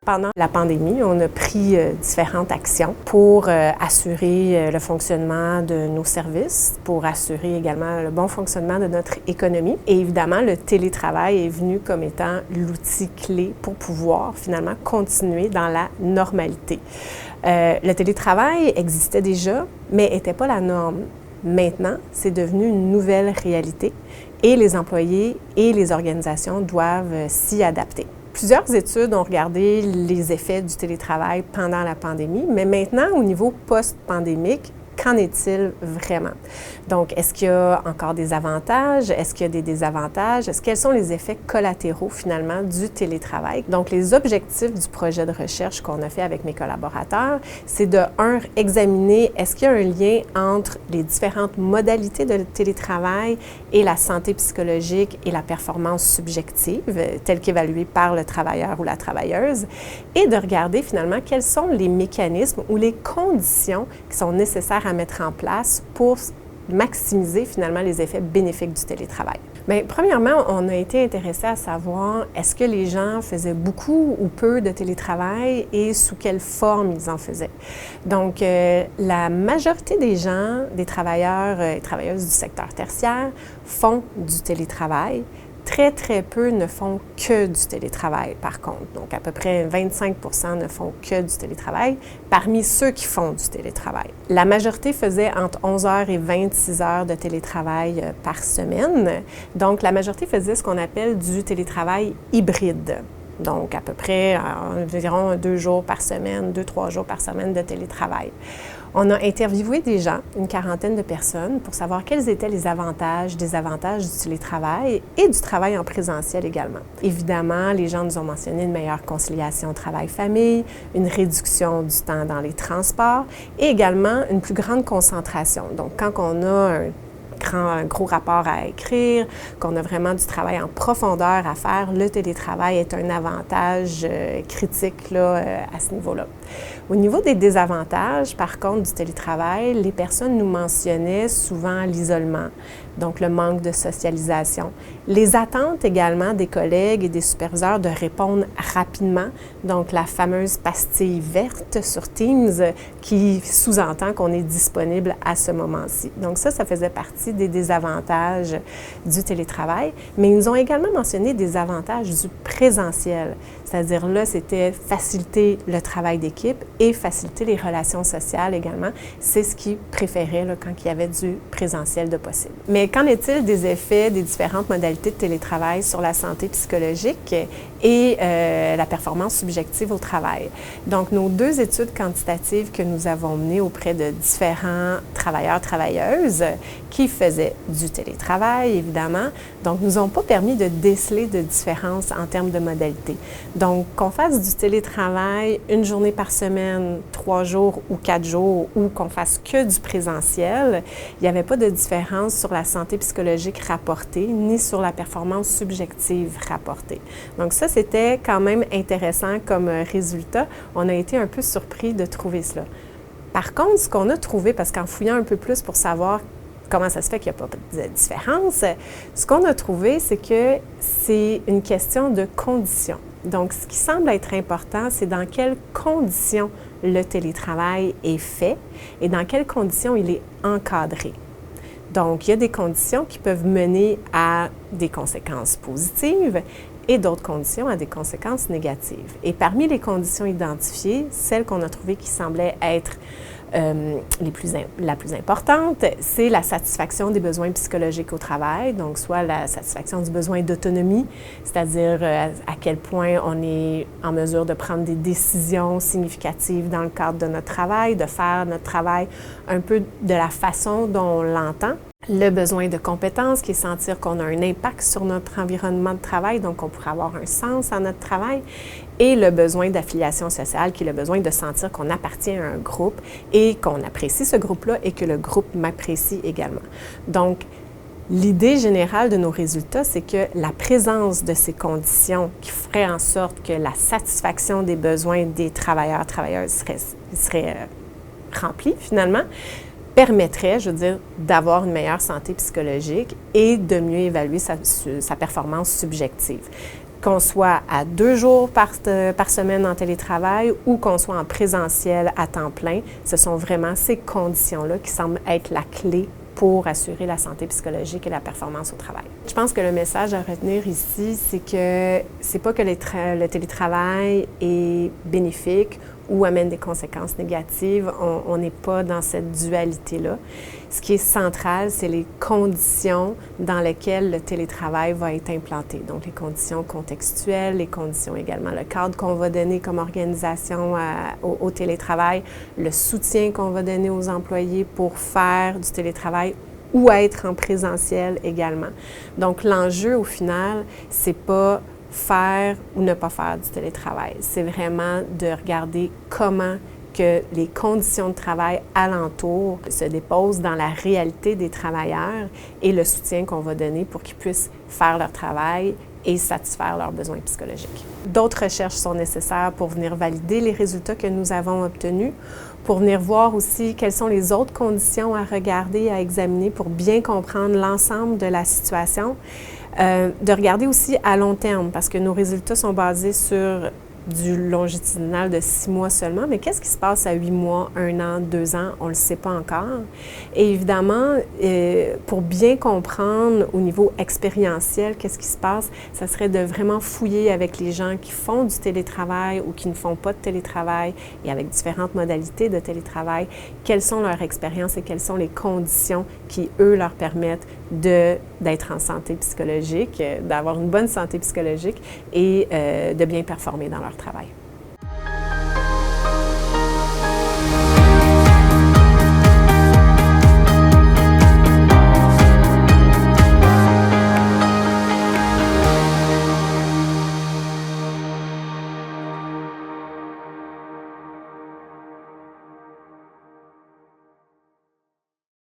Pendant la pandémie, on a pris différentes actions pour assurer le fonctionnement de nos services, pour assurer également le bon fonctionnement de notre économie. Et évidemment, le télétravail est venu comme étant l'outil clé pour pouvoir finalement continuer dans la normalité. Le télétravail existait déjà, mais n'était pas la norme. Maintenant, c'est devenu une nouvelle réalité et les employés et les organisations doivent s'y adapter. Plusieurs études ont regardé les effets du télétravail pendant la pandémie, mais maintenant, au niveau post-pandémique, qu'en est-il vraiment? Donc, est-ce qu'il y a encore des avantages? Est-ce qu'il y a des désavantages? Quels sont les effets collatéraux, finalement, du télétravail? Donc, les objectifs du projet de recherche qu'on a fait avec mes collaborateurs, c'est de, examiner est-ce qu'il y a un lien entre les différentes modalités de télétravail et la santé psychologique et la performance subjective, telle qu'évaluée par le travailleur ou la travailleuse, et de regarder, finalement, quels sont les mécanismes ou les conditions qui sont nécessaires à mettre en place pour maximiser finalement les effets bénéfiques du télétravail. Bien, premièrement, on a été intéressé à savoir est-ce que les gens faisaient beaucoup ou peu de télétravail et sous quelle forme ils en faisaient. Donc, la majorité des gens, des travailleurs et travailleuses du secteur tertiaire font du télétravail. Très, très peu ne font que du télétravail, par contre. Donc, à peu près 25 % ne font que du télétravail parmi ceux qui font du télétravail. La majorité faisait entre 11 heures et 26 heures de télétravail par semaine. Donc, la majorité faisait ce qu'on appelle du télétravail hybride. Donc, à peu près environ 2 jours par semaine, 2-3 jours par semaine de télétravail. On a interviewé des gens, une quarantaine de personnes, pour savoir quels étaient les avantages, désavantages du télétravail et du travail en présentiel également. Évidemment, les gens nous ont mentionné une meilleure conciliation travail-famille, une réduction du temps dans les transports et également une plus grande concentration. Donc, quand on a un gros rapport à écrire, qu'on a vraiment du travail en profondeur à faire, le télétravail est un avantage critique là, à ce niveau-là. Au niveau des désavantages, par contre, du télétravail, les personnes nous mentionnaient souvent l'isolement, donc le manque de socialisation. Les attentes également des collègues et des superviseurs de répondre rapidement, donc la fameuse pastille verte sur Teams qui sous-entend qu'on est disponible à ce moment-ci. Donc ça faisait partie des désavantages du télétravail, mais ils nous ont également mentionné des avantages du présentiel, c'est-à-dire là, c'était faciliter le travail d'équipe et faciliter les relations sociales également. C'est ce qu'ils préféraient là, quand il y avait du présentiel de possible. Mais qu'en est-il des effets des différentes modalités de télétravail sur la santé psychologique et la performance subjective au travail? Donc, nos 2 études quantitatives que nous avons menées auprès de différents travailleurs, travailleuses qui faisaient du télétravail, évidemment, donc nous ont pas permis de déceler de différences en termes de modalités. Donc, qu'on fasse du télétravail 1 journée par semaine, 3 jours ou 4 jours, ou qu'on fasse que du présentiel, il n'y avait pas de différence sur la santé psychologique rapportée, ni sur la performance subjective rapportée. Donc ça, c'était quand même intéressant comme résultat. On a été un peu surpris de trouver cela. Par contre, ce qu'on a trouvé, parce qu'en fouillant un peu plus pour savoir comment ça se fait qu'il n'y a pas de différence, ce qu'on a trouvé, c'est que c'est une question de conditions. Donc, ce qui semble être important, c'est dans quelles conditions le télétravail est fait et dans quelles conditions il est encadré. Donc, il y a des conditions qui peuvent mener à des conséquences positives et d'autres conditions à des conséquences négatives. Et parmi les conditions identifiées, celle qu'on a trouvée qui semblait être la plus importante, c'est la satisfaction des besoins psychologiques au travail, donc soit la satisfaction du besoin d'autonomie, c'est-à-dire à quel point on est en mesure de prendre des décisions significatives dans le cadre de notre travail, de faire notre travail un peu de la façon dont on l'entend. Le besoin de compétence, qui est sentir qu'on a un impact sur notre environnement de travail, donc on pourrait avoir un sens à notre travail, et le besoin d'affiliation sociale, qui est le besoin de sentir qu'on appartient à un groupe et qu'on apprécie ce groupe-là et que le groupe m'apprécie également. Donc, l'idée générale de nos résultats, c'est que la présence de ces conditions qui feraient en sorte que la satisfaction des besoins des travailleurs, travailleuses serait remplie finalement, permettrait, je veux dire, d'avoir une meilleure santé psychologique et de mieux évaluer sa performance subjective. qu'on soit à 2 jours par semaine en télétravail ou qu'on soit en présentiel à temps plein, ce sont vraiment ces conditions-là qui semblent être la clé pour assurer la santé psychologique et la performance au travail. Je pense que le message à retenir ici, c'est que c'est pas que le télétravail est bénéfique ou amène des conséquences négatives. On n'est pas dans cette dualité-là. Ce qui est central, c'est les conditions dans lesquelles le télétravail va être implanté. Donc, les conditions contextuelles, les conditions également, le cadre qu'on va donner comme organisation au télétravail, le soutien qu'on va donner aux employés pour faire du télétravail ou être en présentiel également. Donc, l'enjeu, au final, c'est pas faire ou ne pas faire du télétravail. C'est vraiment de regarder comment que les conditions de travail alentour se déposent dans la réalité des travailleurs et le soutien qu'on va donner pour qu'ils puissent faire leur travail et satisfaire leurs besoins psychologiques. D'autres recherches sont nécessaires pour venir valider les résultats que nous avons obtenus, pour venir voir aussi quelles sont les autres conditions à regarder, à examiner pour bien comprendre l'ensemble de la situation. De regarder aussi à long terme, parce que nos résultats sont basés sur du longitudinal de 6 mois seulement, mais qu'est-ce qui se passe à 8 mois, 1 an, 2 ans? On ne le sait pas encore. Et évidemment, pour bien comprendre au niveau expérientiel qu'est-ce qui se passe, ça serait de vraiment fouiller avec les gens qui font du télétravail ou qui ne font pas de télétravail et avec différentes modalités de télétravail, quelles sont leurs expériences et quelles sont les conditions qui, eux, leur permettent d'être en santé psychologique, d'avoir une bonne santé psychologique et de bien performer dans leur travail.